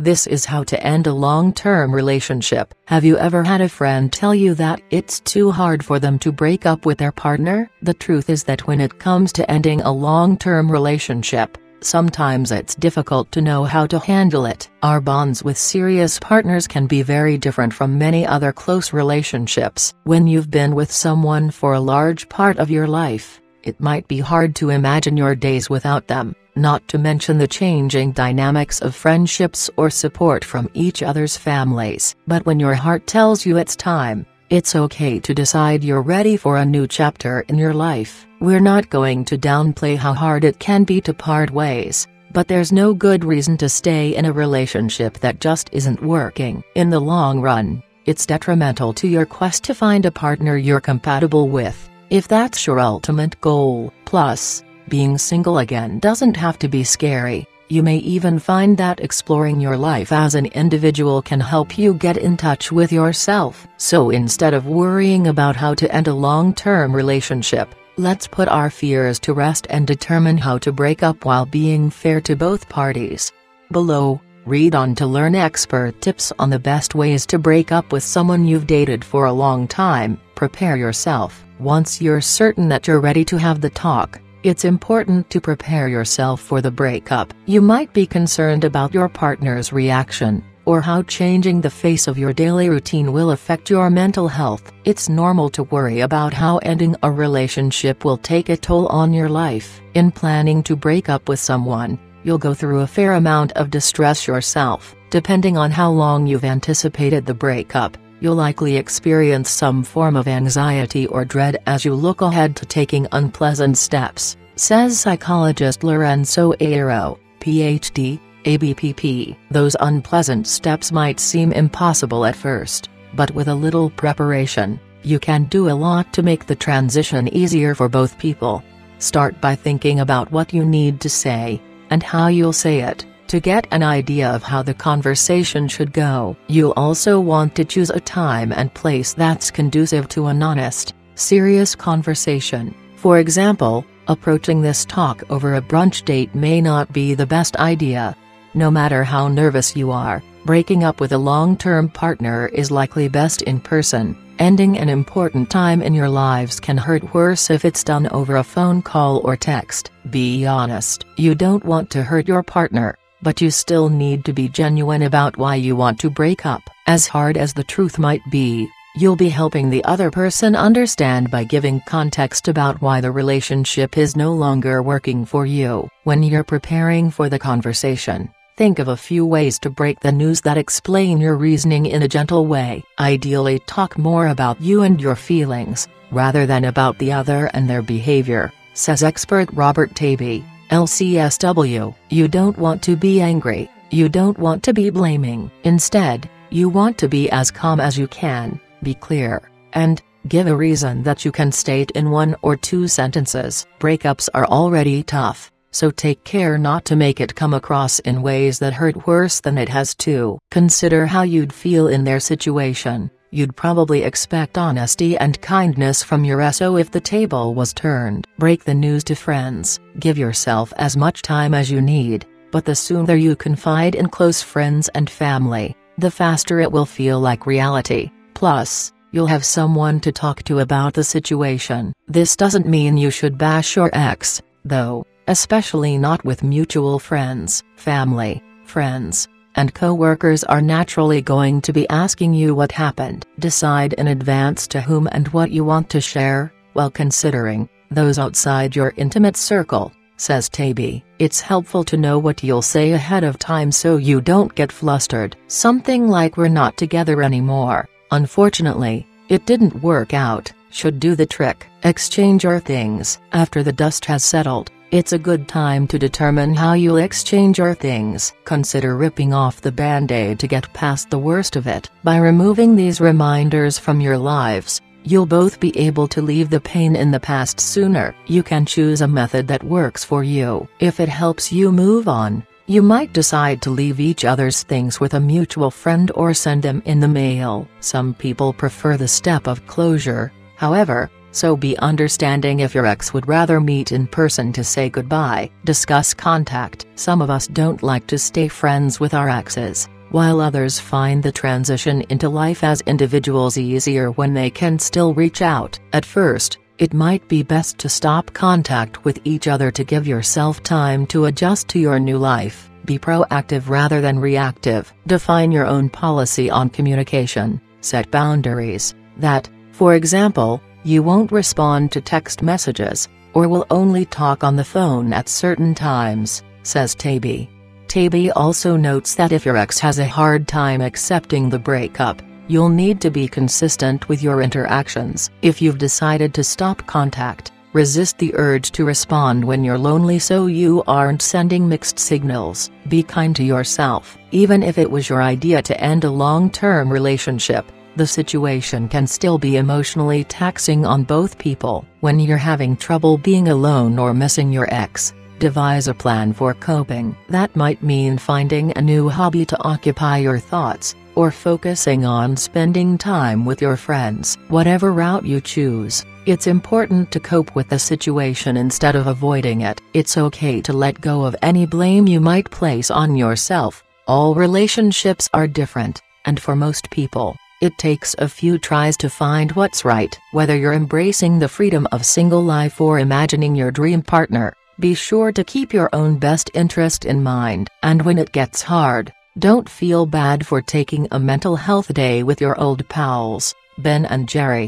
This is how to end a long-term relationship. Have you ever had a friend tell you that it's too hard for them to break up with their partner? The truth is that when it comes to ending a long-term relationship, sometimes it's difficult to know how to handle it. Our bonds with serious partners can be very different from many other close relationships. When you've been with someone for a large part of your life, it might be hard to imagine your days without them, not to mention the changing dynamics of friendships or support from each other's families. But when your heart tells you it's time, it's okay to decide you're ready for a new chapter in your life. We're not going to downplay how hard it can be to part ways, but there's no good reason to stay in a relationship that just isn't working. In the long run, it's detrimental to your quest to find a partner you're compatible with, if that's your ultimate goal. Plus, being single again doesn't have to be scary. You may even find that exploring your life as an individual can help you get in touch with yourself. So instead of worrying about how to end a long-term relationship, let's put our fears to rest and determine how to break up while being fair to both parties. Below, read on to learn expert tips on the best ways to break up with someone you've dated for a long time. Prepare yourself. Once you're certain that you're ready to have the talk, it's important to prepare yourself for the breakup. You might be concerned about your partner's reaction, or how changing the face of your daily routine will affect your mental health. It's normal to worry about how ending a relationship will take a toll on your life. In planning to break up with someone, you'll go through a fair amount of distress yourself. Depending on how long you've anticipated the breakup, you'll likely experience some form of anxiety or dread as you look ahead to taking unpleasant steps, says psychologist Lorenzo Aero, Ph.D., ABPP. Those unpleasant steps might seem impossible at first, but with a little preparation, you can do a lot to make the transition easier for both people. Start by thinking about what you need to say, and how you'll say it, to get an idea of how the conversation should go. You'll also want to choose a time and place that's conducive to an honest, serious conversation. For example, approaching this talk over a brunch date may not be the best idea. No matter how nervous you are, breaking up with a long-term partner is likely best in person. Ending an important time in your lives can hurt worse if it's done over a phone call or text. Be honest. You don't want to hurt your partner, but you still need to be genuine about why you want to break up. As hard as the truth might be, you'll be helping the other person understand by giving context about why the relationship is no longer working for you. When you're preparing for the conversation, think of a few ways to break the news that explain your reasoning in a gentle way. Ideally, talk more about you and your feelings, rather than about the other and their behavior, says expert Robert Tabey, LCSW. You don't want to be angry, you don't want to be blaming. Instead, you want to be as calm as you can, be clear, and give a reason that you can state in 1 or 2 sentences. Breakups are already tough, so take care not to make it come across in ways that hurt worse than it has to. Consider how you'd feel in their situation. You'd probably expect honesty and kindness from your SO if the table was turned. Break the news to friends. Give yourself as much time as you need, but the sooner you confide in close friends and family, the faster it will feel like reality. Plus, you'll have someone to talk to about the situation. This doesn't mean you should bash your ex, though, especially not with mutual friends. Family, friends, and co-workers are naturally going to be asking you what happened. Decide in advance to whom and what you want to share, while considering those outside your intimate circle, says Tabey. It's helpful to know what you'll say ahead of time so you don't get flustered. Something like "we're not together anymore, unfortunately, it didn't work out," should do the trick. Exchange your things. After the dust has settled, it's a good time to determine how you'll exchange your things. Consider ripping off the band-aid to get past the worst of it. By removing these reminders from your lives, you'll both be able to leave the pain in the past sooner. You can choose a method that works for you. If it helps you move on, you might decide to leave each other's things with a mutual friend or send them in the mail. Some people prefer the step of closure, however, so be understanding if your ex would rather meet in person to say goodbye. Discuss contact. Some of us don't like to stay friends with our exes, while others find the transition into life as individuals easier when they can still reach out. At first, it might be best to stop contact with each other to give yourself time to adjust to your new life. Be proactive rather than reactive. Define your own policy on communication. Set boundaries. That, for example, you won't respond to text messages, or will only talk on the phone at certain times, says Taby. Taby also notes that if your ex has a hard time accepting the breakup, you'll need to be consistent with your interactions. If you've decided to stop contact, resist the urge to respond when you're lonely so you aren't sending mixed signals. Be kind to yourself. Even if it was your idea to end a long-term relationship, the situation can still be emotionally taxing on both people. When you're having trouble being alone or missing your ex, devise a plan for coping. That might mean finding a new hobby to occupy your thoughts, or focusing on spending time with your friends. Whatever route you choose, it's important to cope with the situation instead of avoiding it. It's okay to let go of any blame you might place on yourself. All relationships are different, and for most people, it takes a few tries to find what's right. Whether you're embracing the freedom of single life or imagining your dream partner, be sure to keep your own best interest in mind. And when it gets hard, don't feel bad for taking a mental health day with your old pals, Ben and Jerry.